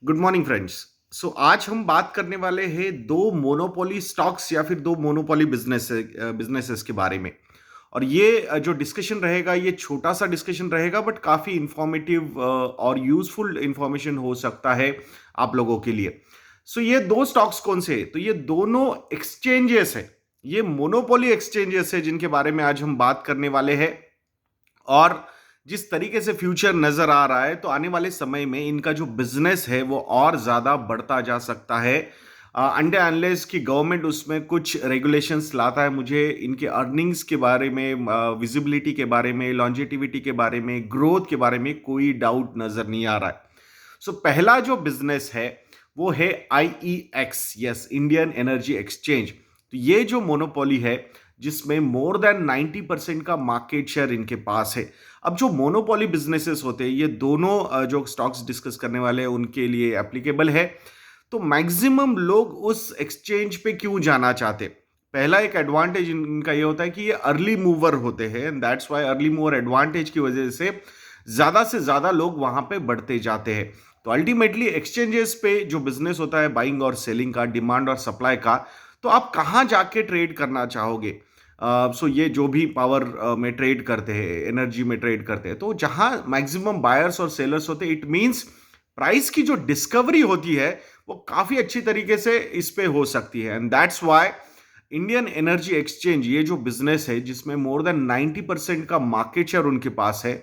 Good morning friends. आज हम बात करने वाले हैं दो मोनोपोली स्टॉक्स या फिर दो मोनोपोली बिजनेसेस के बारे में। और ये जो डिस्कशन रहेगा ये छोटा सा डिस्कशन रहेगा बट काफ़ी इंफॉर्मेटिव और यूजफुल इंफॉर्मेशन हो सकता है आप लोगों के लिए। ये दो स्टॉक्स कौन से हैं? तो ये दोनों एक्सचेंजेस है, ये मोनोपोली एक्सचेंजेस है जिनके बारे में आज हम बात करने वाले हैं। और जिस तरीके से फ्यूचर नजर आ रहा है तो आने वाले समय में इनका जो बिजनेस है वो और ज्यादा बढ़ता जा सकता है। अंडे अनलेस की गवर्नमेंट उसमें कुछ रेगुलेशंस लाता है। मुझे इनके अर्निंग्स के बारे में, विजिबिलिटी के बारे में, लॉन्जेटिविटी के बारे में, ग्रोथ के बारे में कोई डाउट नजर नहीं आ रहा है। पहला जो बिजनेस है वो है IEX, yes, Indian energy exchange. तो ये जो मोनोपोली है जिसमें मोर देन 90% का मार्केट शेयर इनके पास है। अब जो मोनोपोली बिजनेसेस होते हैं ये दोनों जो स्टॉक्स डिस्कस करने वाले हैं उनके लिए एप्लीकेबल है। तो मैक्सिमम लोग उस एक्सचेंज पे क्यों जाना चाहते? पहला एक एडवांटेज इनका ये होता है कि ये अर्ली मूवर होते हैं and that's why early mover advantage की वजह से ज्यादा लोग वहां पे बढ़ते जाते हैं। तो अल्टीमेटली एक्सचेंजेस पे जो बिजनेस होता है बाइंग और सेलिंग का, डिमांड और सप्लाई का, तो आप कहाँ जाके ट्रेड करना चाहोगे? ये जो भी पावर में ट्रेड करते हैं, एनर्जी में ट्रेड करते हैं, तो जहां मैक्सिमम बायर्स और सेलर्स होते हैं, इट मींस प्राइस की जो डिस्कवरी होती है वो काफी अच्छी तरीके से इस पे हो सकती है। And that's why Indian energy exchange, ये जो बिजनेस है जिसमें मोर देन 90% का मार्केट शेयर उनके पास है,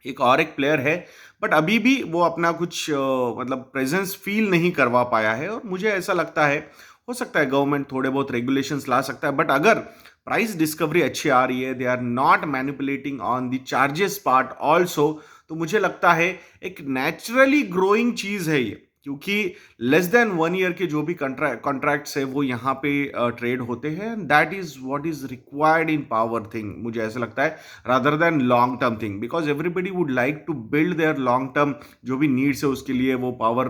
एक प्लेयर है बट अभी भी वो अपना कुछ मतलब प्रेजेंस फील नहीं करवा पाया है। और मुझे ऐसा लगता है हो सकता है गवर्नमेंट थोड़े बहुत रेगुलेशंस ला सकता है, बट अगर प्राइस डिस्कवरी अच्छी आ रही है, they are not manipulating on the charges part also, तो मुझे लगता है एक नेचुरली ग्रोइंग चीज है ये। क्योंकि लेस देन 1 ईयर के जो भी कॉन्ट्रैक्ट्स है वो यहाँ पे ट्रेड होते हैं। That is what is required in power thing, मुझे ऐसा लगता है, rather than long term thing, because everybody would like to build their long term जो भी नीड्स है उसके लिए वो पावर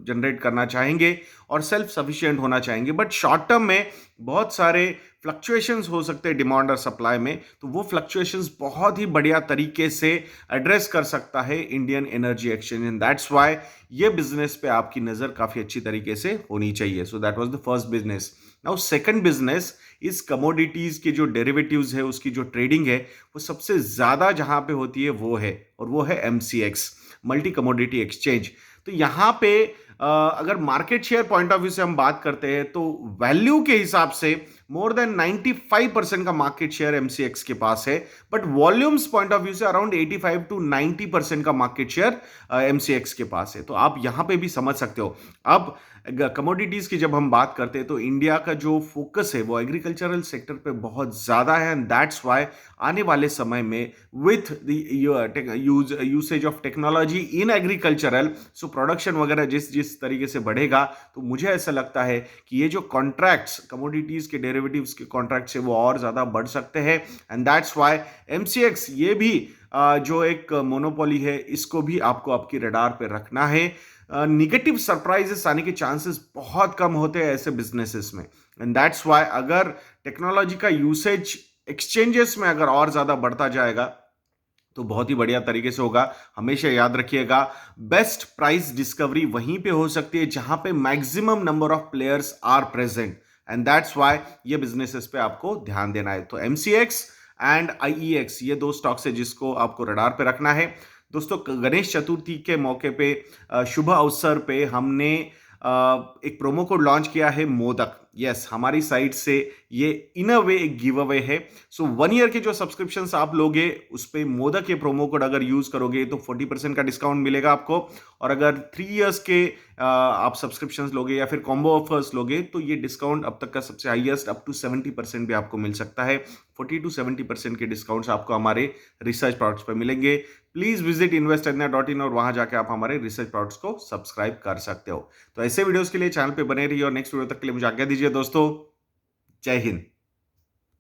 जनरेट करना चाहेंगे और सेल्फ सफिशिएंट होना चाहेंगे। बट शॉर्ट टर्म में बहुत सारे फ्लक्चुएशंस हो सकते हैं डिमांड और सप्लाई में, तो वो फ्लक्चुएशंस बहुत ही बढ़िया तरीके से एड्रेस कर सकता है Indian energy exchange. And that's why ये बिजनेस पे आपकी नजर काफी अच्छी तरीके से होनी चाहिए। So that was the first business. Now second business इस कमोडिटीज के जो डेरिवेटिव्स है उसकी जो ट्रेडिंग है वो सबसे ज्यादा जहां पे होती है वो है, और वो है MCX, मल्टी कमोडिटी एक्सचेंज। तो यहाँ पे अगर market share point of view से हम बात करते हैं तो वैल्यू के हिसाब से मोर देन 95% का मार्केट शेयर MCX के पास है। But volumes point of view से अराउंड 85 to 90% का मार्केट शेयर MCX के पास है। तो आप यहां पे भी समझ सकते हो। अब कमोडिटीज की जब हम बात करते हैं तो इंडिया का जो फोकस है वो एग्रीकल्चरल सेक्टर पे बहुत ज्यादा है एंड दैट्स व्हाई आने वाले समय में with the usage of technology in agricultural, so production वगैरह जिस जिस तरीके से बढ़ेगा, तो मुझे ऐसा लगता है कि ये जो कॉन्ट्रैक्ट्स कमोडिटीज के डेरिवेटिव्स के कॉन्ट्रैक्ट्स है वो और ज्यादा बढ़ सकते हैं। एंड दैट्स व्हाई MCX ये भी जो एक मोनोपोली है इसको भी आपको आपकी रडार पे रखना है। निगेटिव सरप्राइजेस आने के चांसेस बहुत कम होते हैं ऐसे बिजनेसेस में। एंड दैट्स व्हाई अगर टेक्नोलॉजी का यूसेज एक्सचेंजेस में अगर और ज्यादा बढ़ता जाएगा तो बहुत ही बढ़िया तरीके से होगा। हमेशा याद रखिएगा, बेस्ट प्राइस डिस्कवरी वहीं पे हो सकती है जहां पे maximum number of players are present. And that's why ये बिजनेसेस पे आपको ध्यान देना है। तो MCX एंड IEX ये दो स्टॉक्स है जिसको आपको रडार पे रखना है। दोस्तों, गणेश चतुर्थी के मौके पे, शुभ अवसर पे हमने एक प्रोमो कोड लॉन्च किया है, मोदक। यस, हमारी साइट से ये इन अ वे एक गिव अवे है। 1 ईयर के जो सब्सक्रिप्शन आप लोगे उस पे मोदक के प्रोमो कोड अगर यूज करोगे तो 40% का डिस्काउंट मिलेगा आपको। और अगर 3 इयर्स के आप सब्सक्रिप्शन लोगे या फिर कॉम्बो ऑफर्स लोगे तो ये डिस्काउंट अब तक का सबसे हाईएस्ट अप टू 70% भी आपको मिल सकता है। 40 to 70% के डिस्काउंट्स आपको हमारे रिसर्च प्रोडक्ट्स पर मिलेंगे। प्लीज विजिट investindia.in और वहां जाके आप हमारे रिसर्च प्रोडक्ट्स को सब्सक्राइब कर सकते हो। तो ऐसे वीडियोस के लिए चैनल पे बने रहिए और नेक्स्ट वीडियो तक के लिए मुझे आज्ञा दीजिए दोस्तों। जय हिंद।